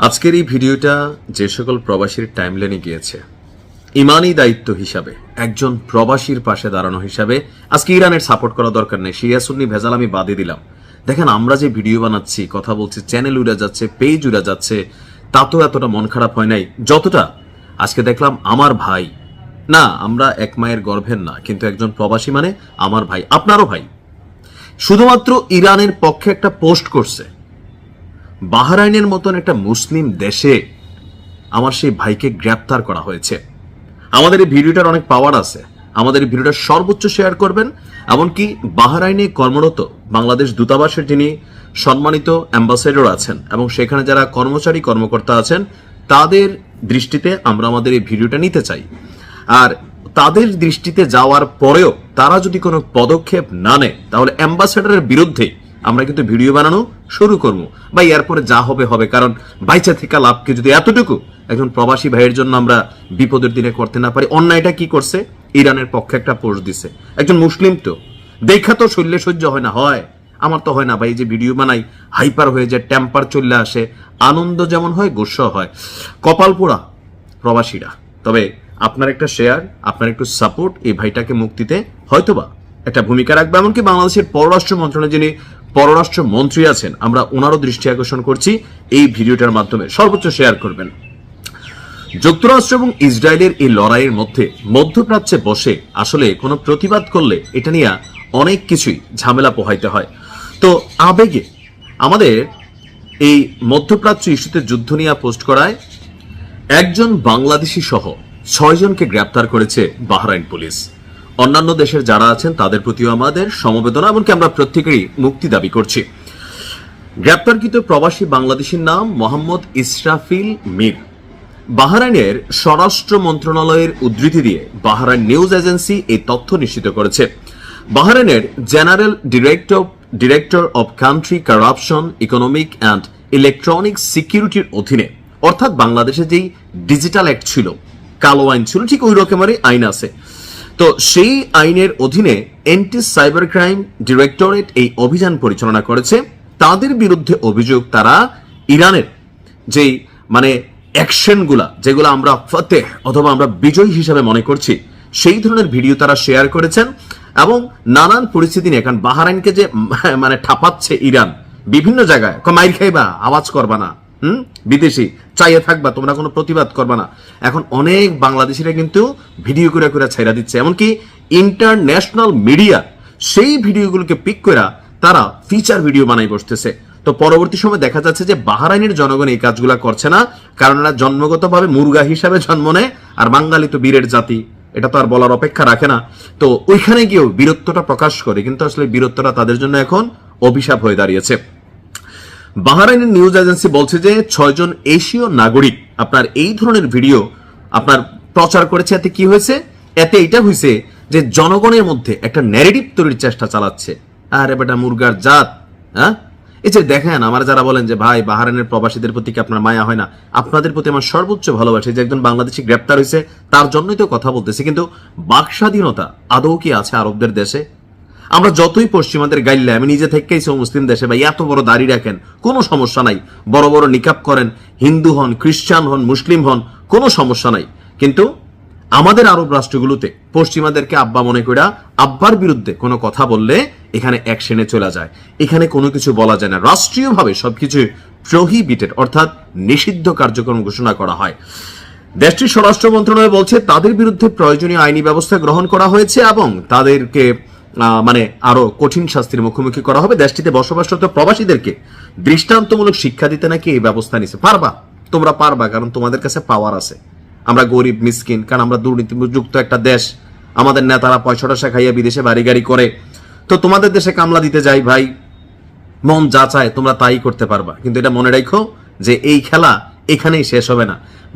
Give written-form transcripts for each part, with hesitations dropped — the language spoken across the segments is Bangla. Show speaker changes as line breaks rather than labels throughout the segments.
আজকের এই ভিডিওটা যে সকল প্রবাসীর টাইমলাইনে গিয়েছে, ইমানি দায়িত্ব হিসাবে একজন প্রবাসীর পাশে দাঁড়ানো হিসাবে আজকে ইরানের সাপোর্ট করা দরকার নেই। শিয়া সুন্নি ভেজাল আমি বাদে দিলাম। দেখেন, আমরা যে ভিডিও বানাচ্ছি, কথা বলছি, চ্যানেল উড়ে যাচ্ছে, পেজ উড়ে যাচ্ছে, তা তো এতটা মন খারাপ হয় নাই যতটা আজকে দেখলাম আমার ভাই, না আমরা এক মায়ের গর্ভের না, কিন্তু একজন প্রবাসী মানে আমার ভাই, আপনারও ভাই, শুধুমাত্র ইরানের পক্ষে একটা পোস্ট করছে। বাহরাইনের মতন একটা মুসলিম দেশে আমার সেই ভাইকে গ্রেপ্তার করা হয়েছে। আমাদের এই ভিডিওটার অনেক পাওয়ার আছে, আমাদের এই ভিডিওটা সর্বোচ্চ শেয়ার করবেন। এমনকি বাহরাইনে কর্মরত বাংলাদেশ দূতাবাসের যিনি সম্মানিত অ্যাম্বাসেডর আছেন এবং সেখানে যারা কর্মচারী কর্মকর্তা আছেন, তাদের দৃষ্টিতে আমরা আমাদের এই ভিডিওটা নিতে চাই। আর তাদের দৃষ্টিতে যাওয়ার পরেও তারা যদি কোনো পদক্ষেপ না নেয়, তাহলে অ্যাম্বাসেডরের বিরুদ্ধে আমরা কিন্তু ভিডিও বানানো শুরু করব, বা এরপরে যা হবে হবে। কারণ বাইচা থেকে লাভকে যদি এতটুকু একজন প্রবাসী ভাইয়ের জন্য আমরা বিপদের দিনে করতে না পারি, অন্যায়টা কি করছে? ইরানের পক্ষে একটা পোস্ট দিছে একজন মুসলিম। তো দেখা তো শৈল্যে সহ্য হয় না, হয় আমার তো হয় না ভাই। যে ভিডিও বানাই হাইপার হয়ে যায়, টেম্পার চলে আসে, আনন্দ যেমন হয় গোস্বা হয়, কপাল পোড়া প্রবাসীরা। তবে আপনার একটা শেয়ার, আপনার একটু সাপোর্ট এই ভাইটাকে মুক্তিতে হয়তোবা একটা ভূমিকা রাখবে। এমনকি বাংলাদেশের পররাষ্ট্র মন্ত্রণালয়ে যিনি পররাষ্ট্র মন্ত্রী আছেন, আমরা ওনারও দৃষ্টি আকর্ষণ করছি এই ভিডিওটার মাধ্যমে। সর্বোচ্চ শেয়ার করবেন। যুক্তরাষ্ট্র এবং ইসরায়েলের এই লড়াইয়ের মধ্যে মধ্যপ্রাচ্যে বসে আসলে কোনো প্রতিবাদ করলে এটা নিয়ে অনেক কিছুই ঝামেলা পোহাইতে হয়। তো আবেগে আমাদের এই মধ্যপ্রাচ্য ইস্যুতে যুদ্ধ নিয়ে পোস্ট করায় একজন বাংলাদেশি সহ 6 জনকে গ্রেপ্তার করেছে বাহরাইন পুলিশ। অন্যান্য দেশের যারা আছেন তাদের প্রতিও আমাদের সমবেদনা, এমনকি আমরা প্রত্যেকেরই মুক্তি দাবি করছি। গ্রেপ্তারকৃত প্রবাসী বাংলাদেশীর নাম মোহাম্মদ ইসরাফিল মীর। বাহরাইনের স্বরাষ্ট্র মন্ত্রণালয়ের উদ্ধৃতি দিয়ে বাহরাইন নিউজ এজেন্সি এই তথ্য নিশ্চিত করেছে। বাহরাইনের general director of counter corruption, economic and electronic সিকিউরিটির অধীনে, অর্থাৎ বাংলাদেশে যেই ডিজিটাল অ্যাক্ট ছিল, কালো আইন ছিল, ঠিক ওই রকমেরই আইন আছে। তো সেই আইনের অধীনে অ্যান্টি সাইবার ক্রাইম ডিরেক্টরেট এই অভিযান পরিচালনা করেছে। তাদের বিরুদ্ধে অভিযোগ, তারা ইরানের যেই অ্যাকশনগুলা, যেগুলো আমরা ফতেহ অথবা আমরা বিজয় হিসাবে মনে করছি, সেই ধরনের ভিডিও তারা শেয়ার করেছেন। এবং নানান পরিস্থিতি নিয়ে, কারণ বাহরাইনকে যে ঠাপাচ্ছে ইরান বিভিন্ন জায়গায়, মাইর খাইবা, আওয়াজ করবা না, বিদেশি চাইয়ে থাকবা, তোমরা কোনো প্রতিবাদ করবা না। এখন অনেক বাংলাদেশিরা কিন্তু ভিডিও করে করে ছাইরা দিচ্ছে, এমনকি ইন্টারন্যাশনাল মিডিয়া সেই ভিডিওগুলোকে পিক করে তারা ফিচার ভিডিও বানাই বসতেছে। তো পরবর্তী সময় দেখা যাচ্ছে যে বাহরাইনের জনগণ এই কাজগুলা করছে না, কারণ এরা জন্মগতভাবে মুরগা হিসাবে জন্ম নেয়, আর বাঙালি তো বীরের জাতি, এটা তো আর বলার অপেক্ষা রাখে না। তো ওইখানে গিয়েও বীরত্বটা প্রকাশ করে, কিন্তু আসলে বীরত্বটা তাদের জন্য এখন অভিশাপ হয়ে দাঁড়িয়েছে। বাহরাইনের নিউজ এজেন্সি বলছে যে 6 জন এশীয় নাগরিক আপনার এই ধরনের ভিডিও আপনার প্রচার করেছে। এতে কি হয়েছে? এতে এটা হয়েছে যে জনগণের মধ্যে একটা ন্যারেটিভ তৈরির চেষ্টা চালাচ্ছে, আরে বেটা মুরগার জাত। হ্যাঁ, এই যে দেখেন, আমার যারা বলেন যে ভাই বাহরাইনের প্রবাসীদের প্রতি কি আপনার মায়া হয় না, আপনাদের প্রতি আমার সর্বোচ্চ ভালোবাসা। যে একজন বাংলাদেশি গ্রেপ্তার হয়েছে তার জন্যই তো কথা বলতেছি, কিন্তু বাক স্বাধীনতা আদৌ কি আছে আরবদের দেশে? আমরা যতই পশ্চিমাদের গাইলে, আমি নিজে থেকেই মুসলিম দেশে ভাই এত বড় দাড়ি রাখেন, কোনো সমস্যা নাই, বড় বড় নিকাব করেন, হিন্দু হন, খ্রিস্টান হন, মুসলিম হন, কোনো সমস্যা নাই। কিন্তু আমাদের আরব রাষ্ট্রগুলোতে পশ্চিমাদেরকে আব্বা মনে করে আব্বার বিরুদ্ধে কোনো কথা বললে এখানে অ্যাকশনে চলে যায়, এখানে কোনো কিছু বলা যায় না, রাষ্ট্রীয়ভাবে সবকিছু প্রহিবিটেড, অর্থাৎ নিষিদ্ধ কার্যক্রম ঘোষণা করা হয়। দেশটির স্বরাষ্ট্র মন্ত্রণালয় বলছে তাদের বিরুদ্ধে প্রয়োজনীয় আইনি ব্যবস্থা গ্রহণ করা হয়েছে এবং তাদেরকে আরো কঠিন শাস্তির মুখোমুখি করা হবে। দেশটিতে বসবাসরত প্রবাসীদেরকে দৃষ্টান্তমূলক শিক্ষা দিতে নাকি এই ব্যবস্থা নিছে। পারবা, তোমরা পারবা, কারণ তোমাদের কাছে পাওয়ার আছে। আমরা গরিব মিসকিন, কারণ আমরা দুর্নীতিযুক্ত একটা দেশ, আমাদের নেতারা পয়সা টয়সা খাইয়া বিদেশে বাড়ি গাড়ি করে। তো তোমাদের দেশে কামলা দিতে যাই ভাই, মন যা চায় তোমরা তাই করতে পারবা, কিন্তু এটা মনে রাখো যে এই খেলা এখানেই শেষ হবে না।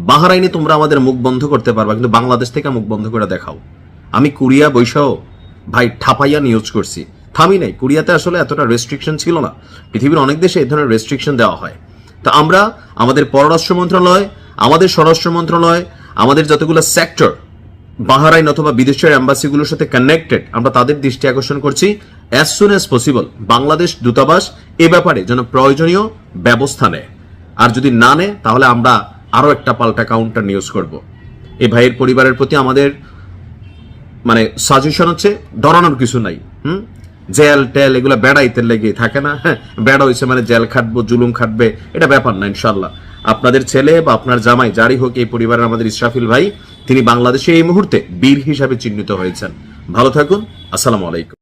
বাহরাইনে তোমরা আমাদের মুখ বন্ধ করতে পারবা, কিন্তু বাংলাদেশ থেকে মুখ বন্ধ করে দেখাও। আমি কুরিয়া বৈশাও ভাই ঠাপাইয়া নিউজ করছি, থামি নাই। কুরিয়াতে আসলে এতটা রেস্ট্রিকশন ছিল না, পৃথিবীর অনেক দেশে এই ধরনের রেস্ট্রিকশন দেওয়া হয়। তো আমরা আমাদের পররাষ্ট্র মন্ত্রণালয়, আমাদের স্বরাষ্ট্র মন্ত্রণালয়, আমাদের যতগুলো সেক্টর বাহরাইন অথবা বিদেশের এম্বাসিগুলোর সাথে কানেক্টেড, আমরা তাদের দৃষ্টি আকর্ষণ করছি as soon as possible Bangladesh দূতাবাস এ ব্যাপারে যেন প্রয়োজনীয় ব্যবস্থা নেয়। আর যদি না নেয় তাহলে আমরা আরো একটা পাল্টা কাউন্টার নিউজ করব। এই ভাইয়ের পরিবারের প্রতি আমাদের মানে সাজেশন হচ্ছে, ডরানোর কিছু নাই। জেল টেল এগুলো বেড়াইতে লেগে থাকে না, হ্যাঁ বেড়া হয়েছে মানে জেল খাটবো, জুলুম খাটবে, এটা ব্যাপার না। ইনশাল্লাহ আপনাদের ছেলে বা আপনার জামাই যারই হোক, এই পরিবারের আমাদের ইসরাফিল ভাই, তিনি বাংলাদেশে এই মুহূর্তে বীর হিসাবে চিহ্নিত হয়েছেন। ভালো থাকুন, আসসালামু আলাইকুম।